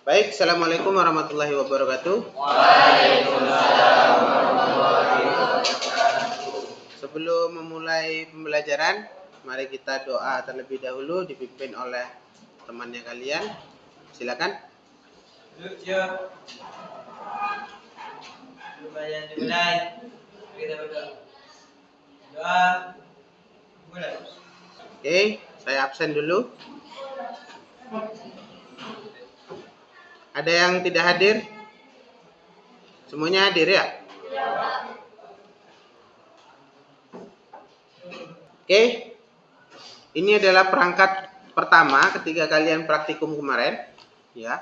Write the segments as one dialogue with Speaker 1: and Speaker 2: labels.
Speaker 1: Baik, Assalamualaikum warahmatullahi wabarakatuh.
Speaker 2: Waalaikumsalam warahmatullahi wabarakatuh.
Speaker 1: Sebelum memulai pembelajaran, mari kita doa terlebih dahulu dipimpin oleh temannya kalian. Silakan.
Speaker 2: Siap. Lumayan dimulai. Kita berdoa. Doa. Mulai.
Speaker 1: Oke, saya absen dulu. Ada yang tidak hadir? Semuanya hadir ya? Oke, ini adalah perangkat pertama ketika kalian praktikum kemarin. Ya,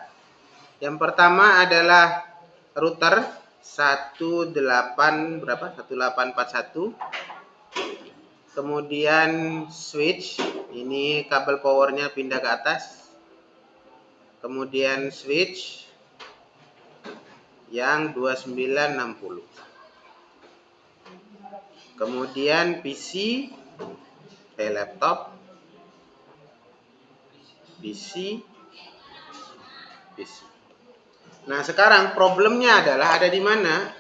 Speaker 1: yang pertama adalah router 1841. Kemudian switch, ini kabel powernya pindah ke atas. Kemudian switch yang 2960. Kemudian PC, laptop, PC. Nah, sekarang problemnya adalah ada di mana?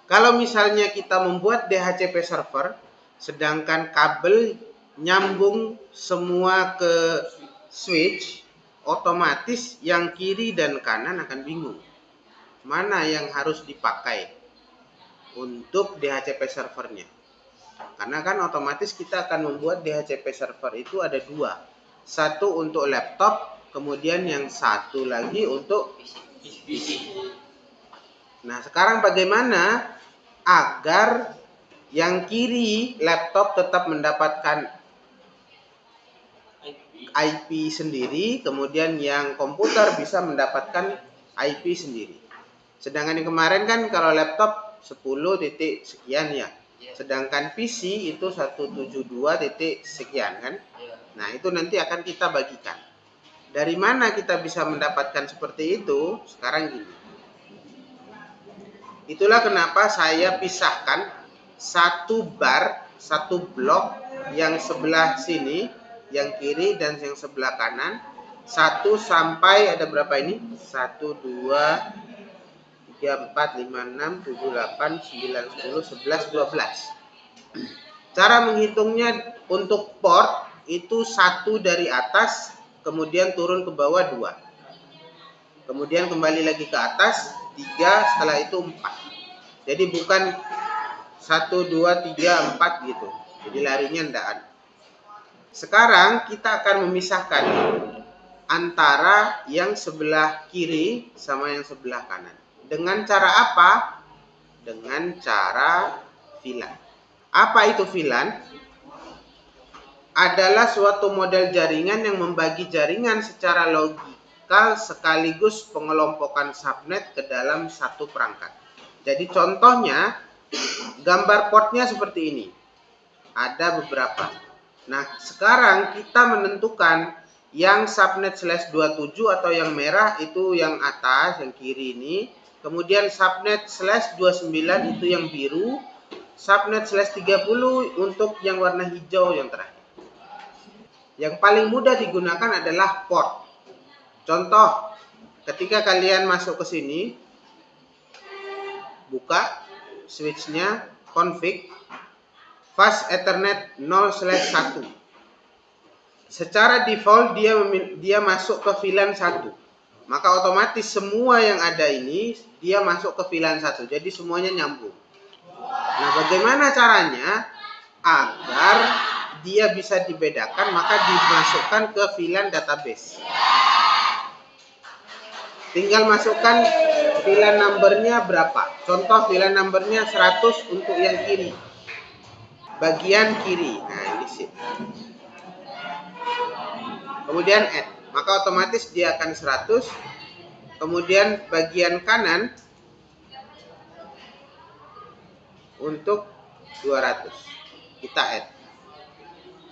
Speaker 1: Kalau misalnya kita membuat DHCP server, sedangkan kabel nyambung semua ke switch, otomatis yang kiri dan kanan akan bingung. Mana yang harus dipakai untuk DHCP servernya? Karena kan otomatis kita akan membuat DHCP server itu ada dua. Satu untuk laptop, kemudian yang satu lagi untuk PC. Nah, sekarang bagaimana agar yang kiri laptop tetap mendapatkan IP sendiri, kemudian yang komputer bisa mendapatkan IP sendiri. Sedangkan yang kemarin kan kalau laptop 10 titik sekian ya. Sedangkan PC itu 172 titik sekian kan. Nah, itu nanti akan kita bagikan. Dari mana kita bisa mendapatkan seperti itu? Sekarang gini. Itulah kenapa saya pisahkan satu bar, satu blok yang sebelah sini, yang kiri dan yang sebelah kanan. 1 sampai ada berapa ini? 1, 2, 3, 4, 5, 6, 7, 8, 9, 10, 11, 12. Cara menghitungnya untuk port itu 1 dari atas, kemudian turun ke bawah 2. Kemudian kembali lagi ke atas 3, setelah itu 4. Jadi bukan 1, 2, 3, 4 gitu. Jadi larinya enggak ada. Sekarang kita akan memisahkan antara yang sebelah kiri sama yang sebelah kanan. Dengan cara apa? Dengan cara VLAN. Apa itu VLAN? Adalah suatu model jaringan yang membagi jaringan secara logikal sekaligus pengelompokan subnet ke dalam satu perangkat. Jadi contohnya, gambar portnya seperti ini. Ada beberapa. Nah, sekarang kita menentukan yang subnet /27 atau yang merah itu yang atas, yang kiri ini. Kemudian subnet /29 itu yang biru. Subnet /30 untuk yang warna hijau yang terakhir. Yang paling mudah digunakan adalah port. Contoh, ketika kalian masuk ke sini, buka switchnya, config, fast ethernet 0/1. Secara default dia masuk ke VLAN 1. Maka otomatis semua yang ada ini dia masuk ke VLAN 1. Jadi semuanya nyambung. Nah, bagaimana caranya agar dia bisa dibedakan? Maka dimasukkan ke VLAN database. Tinggal masukkan VLAN numbernya berapa. Contoh VLAN numbernya 100 untuk yang kiri. Bagian kiri. Nah, ini sih. Kemudian add. Maka otomatis dia akan 100. Kemudian bagian kanan untuk 200. Kita add.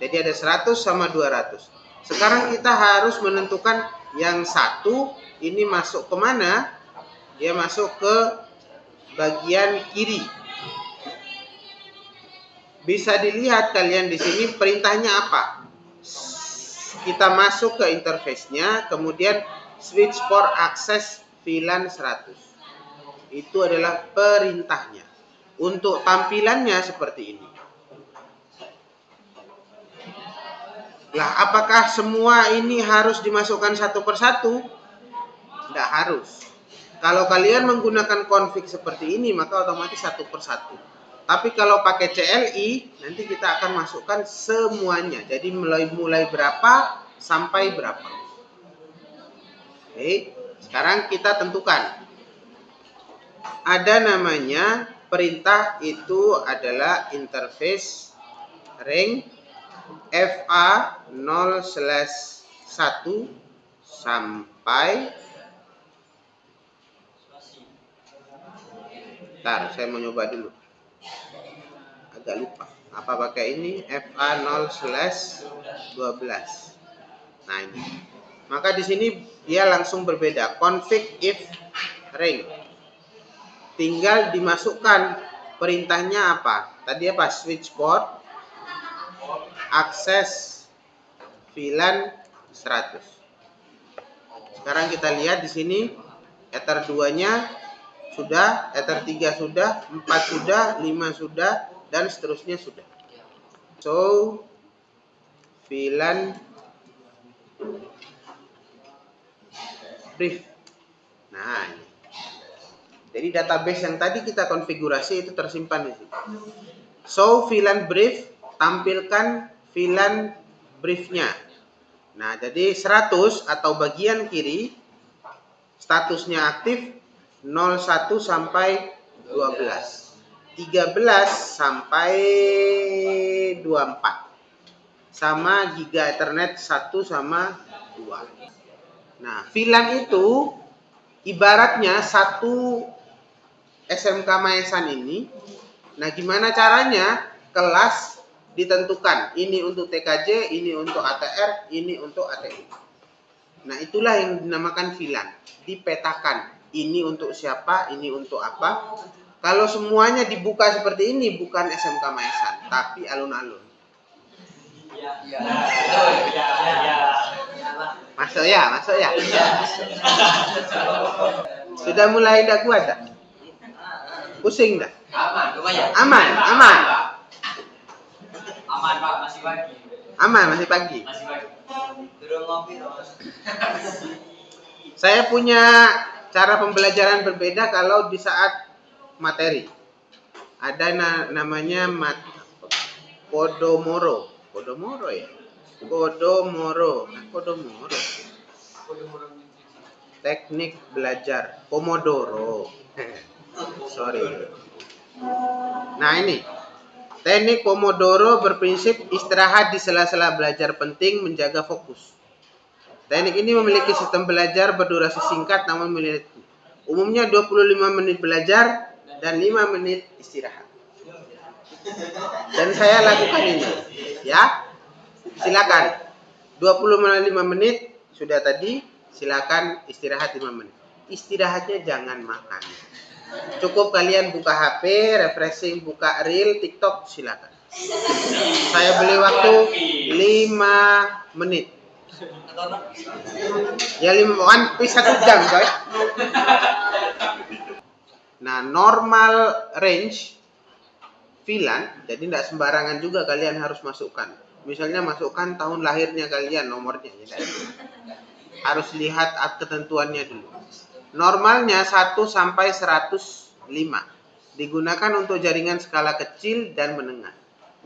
Speaker 1: Jadi ada 100 sama 200. Sekarang kita harus menentukan yang satu ini masuk ke mana? Dia masuk ke bagian kiri. Bisa dilihat kalian di sini perintahnya apa? Kita masuk ke interface-nya, kemudian switch port akses VLAN 100. Itu adalah perintahnya. Untuk tampilannya seperti ini. Lah, apakah semua ini harus dimasukkan satu persatu? Tidak harus. Kalau kalian menggunakan config seperti ini, maka otomatis satu persatu. Tapi kalau pakai CLI, nanti kita akan masukkan semuanya. Jadi mulai berapa sampai berapa. Oke, sekarang kita tentukan. Ada namanya perintah itu adalah interface ring FA 0/1 sampai. Bentar, saya mau nyoba dulu. Agak lupa. Apa pakai ini? FA 0/12. Nah, ini. Maka di sini dia langsung berbeda. Config if ring. Tinggal dimasukkan perintahnya apa? Tadi apa? Switch port akses VLAN 100. Sekarang kita lihat di sini ether 2-nya sudah, ether 3 sudah, 4 sudah, 5 sudah, dan seterusnya sudah. So, VLAN brief. Nah, ini. Jadi database yang tadi kita konfigurasi itu tersimpan di sini. So, VLAN brief, tampilkan VLAN briefnya. Nah, jadi 100 atau bagian kiri statusnya aktif 01 sampai 12. 13 sampai 24. Sama giga Ethernet 1 sama 2. Nah, VLAN itu ibaratnya satu SMK Maesan ini. Nah, gimana caranya? Kelas ditentukan. Ini untuk TKJ, ini untuk ATR, ini untuk ATI. Nah, itulah yang dinamakan VLAN. Dipetakan. Ini untuk siapa, ini untuk apa. Kalau semuanya dibuka seperti ini, bukan SMK Maesan, tapi alun-alun. Masuk ya, masuk ya. Sudah mulai tidak kuat dah? Pusing dah? Aman, aman.
Speaker 2: Aman Pak, masih pagi.
Speaker 1: Aman, masih pagi.
Speaker 2: Masih pagi. Turun ngopi terus.
Speaker 1: Saya punya cara pembelajaran berbeda kalau di saat materi. Ada namanya Podomoro. Podomoro ya? Podomoro. Podomoro. Teknik belajar Pomodoro. Sorry. Nah, ini. Teknik Pomodoro berprinsip istirahat di sela-sela belajar penting menjaga fokus. Teknik ini memiliki sistem belajar berdurasi singkat namun menit. Umumnya 25 menit belajar dan 5 menit istirahat. Dan saya lakukan ini. Ya. Silakan. 25 menit sudah tadi, silakan istirahat 5 menit. Istirahatnya jangan makan. Cukup kalian buka HP, refreshing, buka reel, TikTok, silakan. Saya beli waktu 5 menit. Ya 5 kan 1 jam, coy. Nah, normal range VLAN, jadi tidak sembarangan juga kalian harus masukkan. Misalnya masukkan tahun lahirnya kalian, nomornya. Ya, harus lihat ketentuannya dulu. Normalnya 1 sampai 105. Digunakan untuk jaringan skala kecil dan menengah.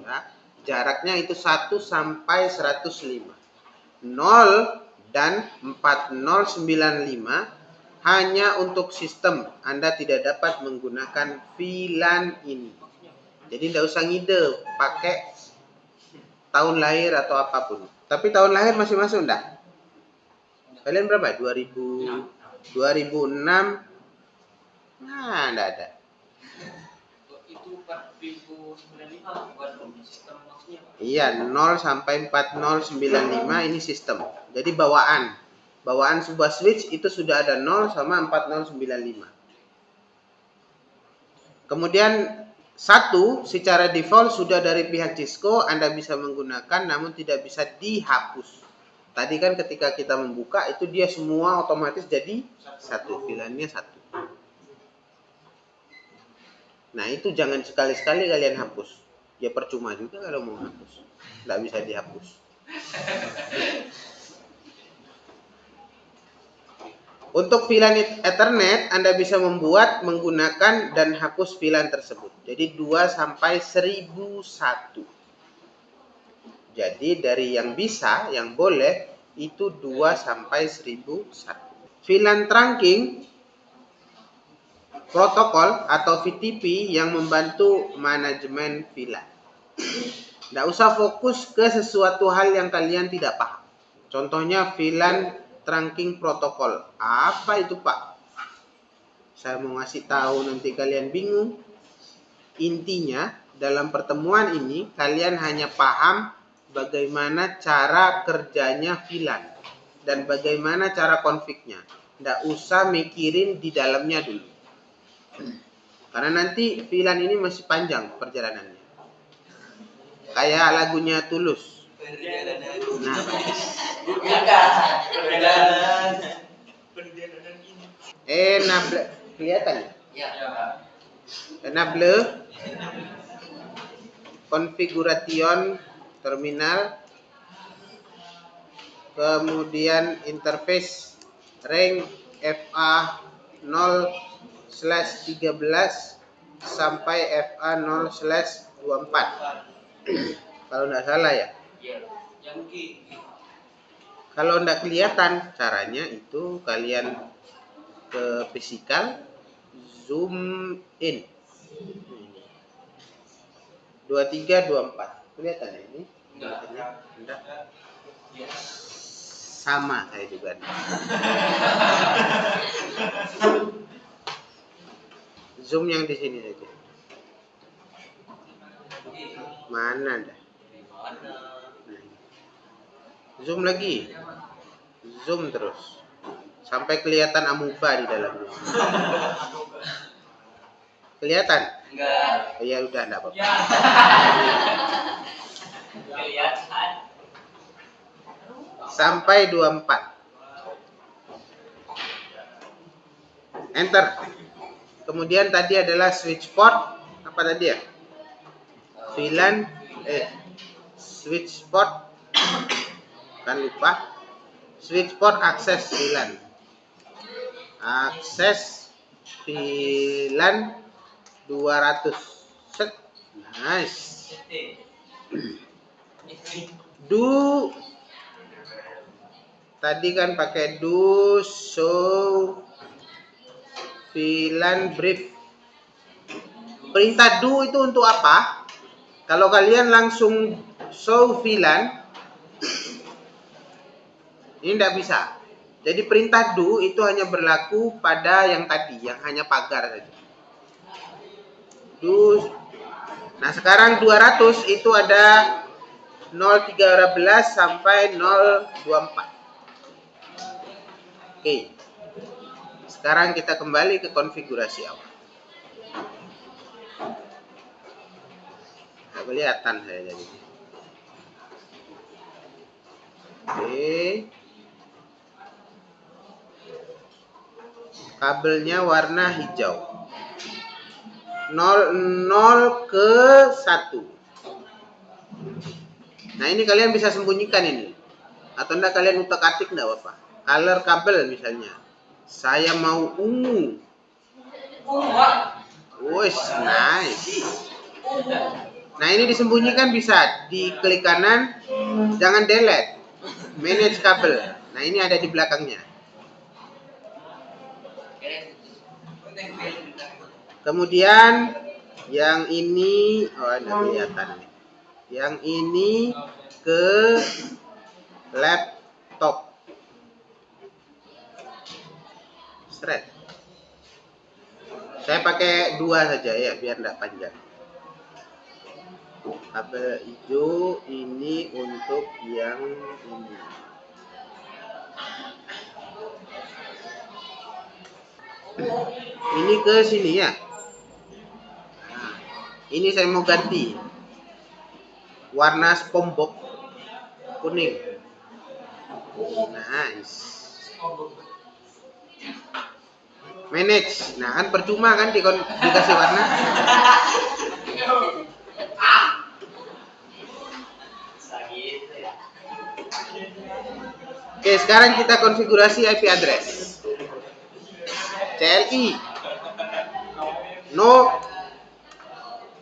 Speaker 1: Ya, jaraknya itu 1 sampai 105. 0 dan 4095 hanya untuk sistem. Anda tidak dapat menggunakan VLAN ini. Jadi tidak usah ngide pakai tahun lahir atau apapun. Tapi tahun lahir masih masuk enggak? Kalian berapa? 2006? Nah, enggak ada.
Speaker 2: Itu 4095 bukan sistem maksudnya Pak?
Speaker 1: Iya, 0 sampai 4095 ini sistem. Jadi bawaan. Bawaan sebuah switch itu sudah ada 0 sama 4095. Kemudian 1 secara default sudah dari pihak Cisco Anda bisa menggunakan namun tidak bisa dihapus. Tadi kan ketika kita membuka itu dia semua otomatis jadi satu, VLAN-nya satu. Nah itu jangan sekali-sekali kalian hapus. Ya percuma juga kalau mau hapus, nggak bisa dihapus. Untuk VLAN Ethernet Anda bisa membuat, menggunakan dan hapus VLAN tersebut. Jadi 2 sampai 1001. Jadi dari yang bisa, yang boleh itu 2 sampai 1001. VLAN trunking protokol atau VTP yang membantu manajemen VLAN. Nggak usah fokus ke sesuatu hal yang kalian tidak paham. Contohnya VLAN trunking protokol. Apa itu, Pak? Saya mau ngasih tahu nanti kalian bingung. Intinya dalam pertemuan ini kalian hanya paham bagaimana cara kerjanya VLAN dan bagaimana cara konfignya. Nggak usah mikirin di dalamnya dulu. Karena nanti VLAN ini masih panjang perjalanannya. Kayak lagunya Tulus. Nah, enable kelihatan ya?
Speaker 2: Ya.
Speaker 1: Enable configuration terminal, kemudian interface range FA 0/13 sampai FA 0/24. Kalau nggak salah ya. Kalau nggak kelihatan caranya itu kalian ke physical, zoom in. 23, 24. Kelihatan ya ini? Enggak. Sama saya juga. Zoom yang di sini saja. Mana dah? Zoom lagi. Zoom terus. Sampai kelihatan amuba di dalamnya. Kelihatan?
Speaker 2: Enggak.
Speaker 1: Ya udah enggak apa-apa.
Speaker 2: Kelihatan.
Speaker 1: Sampai 24. Enter. Kemudian tadi adalah switch port. Apa tadi ya? VLAN switch port. Kan lupa. Switch port akses VLAN. Akses VLAN 200. Set. Nice. Do tadi kan pakai do show VLAN brief. Perintah do itu untuk apa? Kalau kalian langsung show VLAN ini tidak bisa. Jadi perintah do itu hanya berlaku pada yang tadi, yang hanya pagar saja. Do. Nah sekarang 200 itu ada 013 sampai 024. Oke. Sekarang kita kembali ke konfigurasi awal. Nggak kelihatan saya jadi. Oke. Kabelnya warna hijau. 0 ke 1. Nah ini kalian bisa sembunyikan ini. Atau enggak kalian utak-atik enggak apa-apa. Color kabel misalnya. Saya mau ungu. Wih, nice. Nah ini disembunyikan bisa. Diklik kanan. Jangan delete. Manage kabel. Nah ini ada di belakangnya. Kemudian yang ini, oh ada kelihatan nih. Yang ini ke laptop. Seret. Saya pakai 2 saja ya, biar tidak panjang. Kabel hijau ini untuk yang ini. Ini ke sini ya. Nah, ini saya mau ganti. Warna SpongeBob kuning. Nice. Manage. Nah, kan percuma kan dikasih warna. Oke, sekarang kita konfigurasi IP address. CLI. No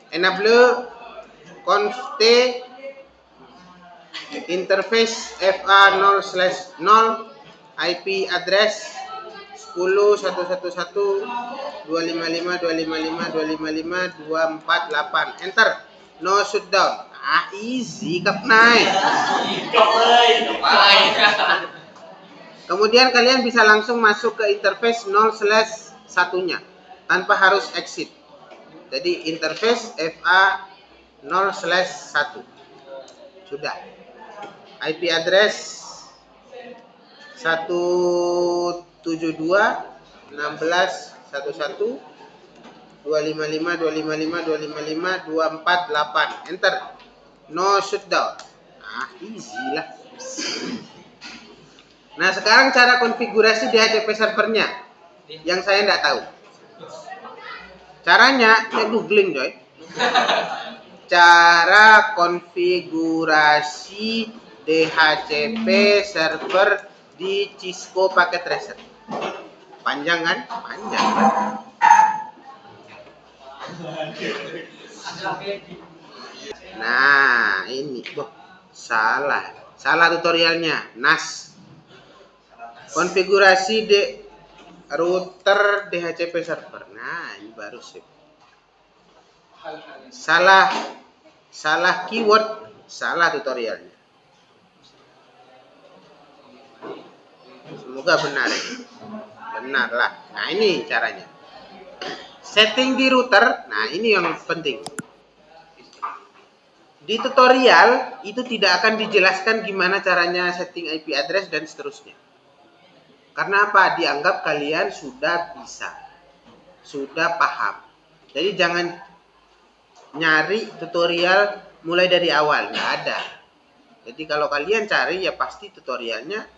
Speaker 1: enable const interface FA0/0 IP address 10.111.255.255.255.248. Enter. No shutdown. Easy Kapnai. Kemudian kalian bisa langsung masuk ke interface 0/1-nya tanpa harus exit. Jadi interface FA 0/1. Sudah. IP address 172.16.11.255.255.255.248. Enter. No shutdown. Easy lah. Nah, sekarang cara konfigurasi DHCP servernya yang saya tidak tahu. Caranya, saya googling coy. Cara konfigurasi DHCP server di Cisco Packet Tracer. Panjang kan? Panjang kan? Nah, ini. Salah tutorialnya. NAS. Konfigurasi router DHCP server. Nah, ini baru sih. Salah keyword, salah tutorialnya. Semoga benar. Benar lah. Nah, ini caranya. Setting di router. Nah, ini yang penting. Di tutorial itu tidak akan dijelaskan gimana caranya setting IP address dan seterusnya. Karena apa? Dianggap kalian sudah bisa, sudah paham. Jadi jangan nyari tutorial mulai dari awal, nggak ada. Jadi kalau kalian cari ya pasti tutorialnya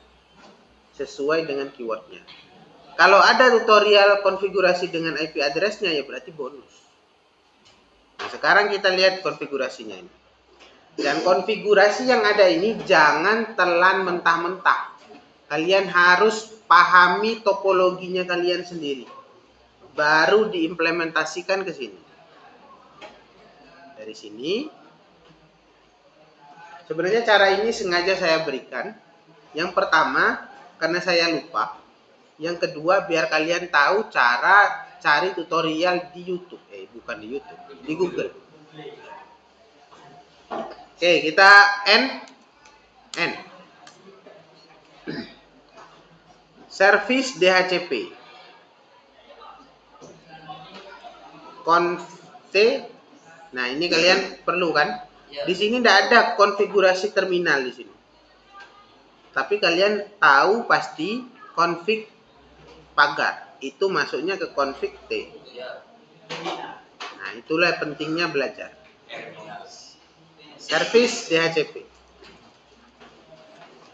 Speaker 1: sesuai dengan keywordnya. Kalau ada tutorial konfigurasi dengan IP addressnya ya berarti bonus. Nah, sekarang kita lihat konfigurasinya ini. Dan konfigurasi yang ada ini jangan telan mentah-mentah. Kalian harus pahami topologinya kalian sendiri. Baru diimplementasikan ke sini. Dari sini. Sebenarnya cara ini sengaja saya berikan. Yang pertama, karena saya lupa. Yang kedua, biar kalian tahu cara cari tutorial di YouTube. Bukan di YouTube, di Google. Oke, kita N. Service DHCP. Conf. Nah, ini kalian perlu kan? Di sini tidak ada konfigurasi terminal di sini. Tapi kalian tahu pasti config pagar. Itu masuknya ke config T. Nah, itulah pentingnya belajar. Service DHCP.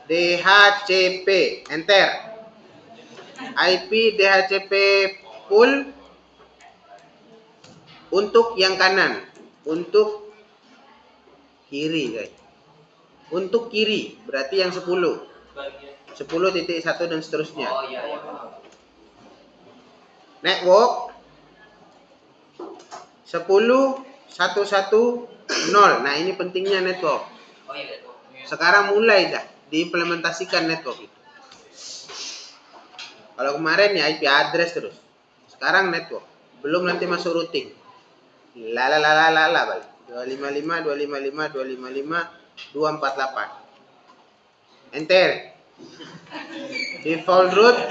Speaker 1: DHCP. Enter. IP DHCP pool untuk yang kanan, untuk kiri guys. Untuk kiri berarti yang 10. 10.1 dan seterusnya. Network 10.110. Nah, ini pentingnya network. Sekarang mulai dah diimplementasikan network itu. Kalau kemarin ya IP address terus. Sekarang network. Belum nanti masuk routing. Balik. 255.255.255.248. Enter. Default route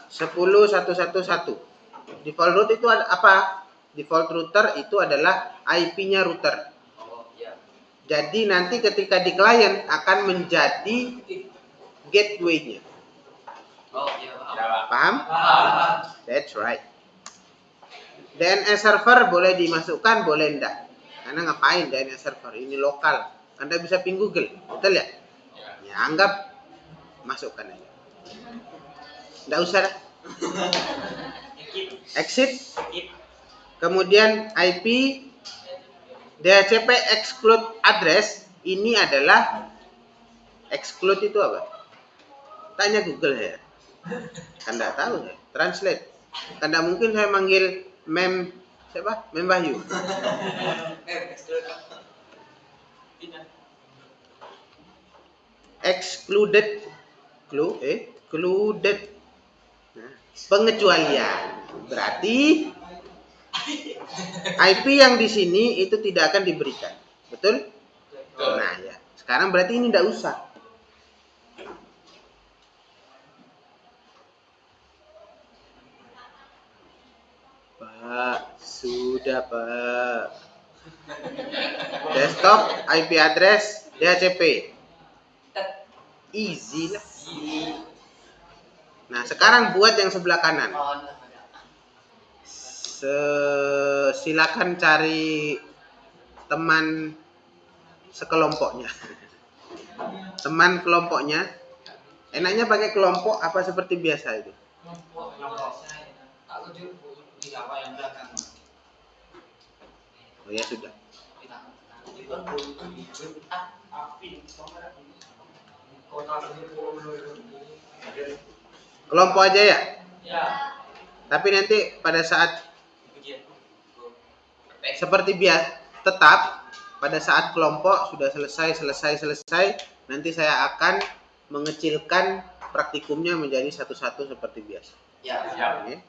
Speaker 1: 10.111. Default route itu apa? Default router itu adalah IP-nya router. Jadi nanti ketika di client akan menjadi gateway-nya. Paham? That's right. DNS server boleh dimasukkan, boleh enggak. Karena ngapain DNS server? Ini lokal. Anda bisa ping Google. Betul ya? Ya, anggap masukkan aja. Nggak usah dah. Exit. Kemudian IP DHCP exclude address. Ini adalah exclude itu apa? Tanya Google ya. Kan nggak tahu ya. Translate. Kan nggak mungkin saya manggil Mem siapa? Mem Wahyu. Excluded. Excluded. Nah, pengecualian. Berarti IP yang di sini itu tidak akan diberikan. Betul? Nah, ya. Sekarang berarti ini tidak usah. Pak, sudah Pak. Desktop, IP address, DHCP. Easy lah. Nah, sekarang buat yang sebelah kanan. Silakan cari teman sekelompoknya. Teman kelompoknya. Enaknya pakai kelompok apa seperti biasa itu? Oh ya sudah. Kelompok aja ya? Tapi nanti pada saat seperti biasa, tetap pada saat kelompok sudah selesai, nanti saya akan mengecilkan praktikumnya menjadi satu-satu seperti biasa. Oke.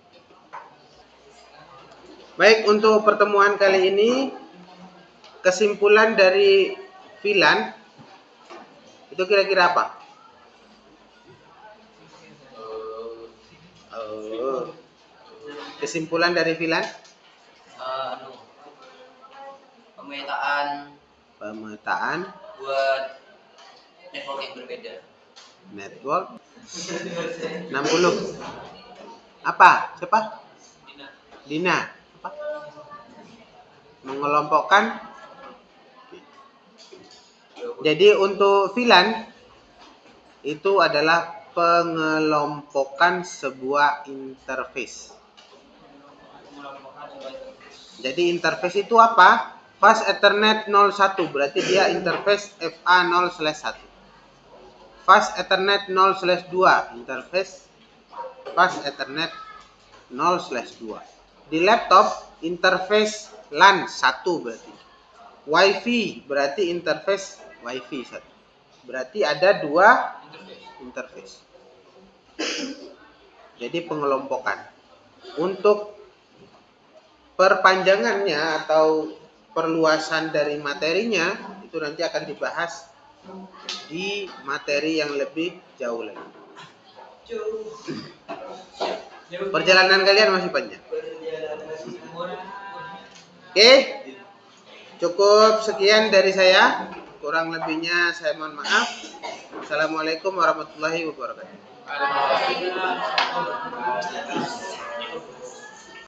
Speaker 1: Baik, untuk pertemuan kali ini kesimpulan dari VLAN itu kira-kira apa? Kesimpulan dari VLAN? Pemetaan
Speaker 2: buat network yang berbeda.
Speaker 1: Network 60. Apa? Siapa? Dina. Apa? Mengelompokkan. Jadi untuk VLAN itu adalah pengelompokan sebuah interface. Jadi interface itu apa? Fast Ethernet 01 berarti dia interface FA0/1. Fast Ethernet 0/2 interface Fast Ethernet 0/2. Di laptop interface LAN 1 berarti. Wi-Fi berarti interface Wi-Fi 1. Berarti ada dua interface. Jadi pengelompokan. Untuk perpanjangannya atau perluasan dari materinya itu nanti akan dibahas di materi yang lebih jauh lagi. Perjalanan kalian masih panjang. Oke, cukup sekian dari saya. Kurang lebihnya saya mohon maaf. Assalamualaikum warahmatullahi wabarakatuh.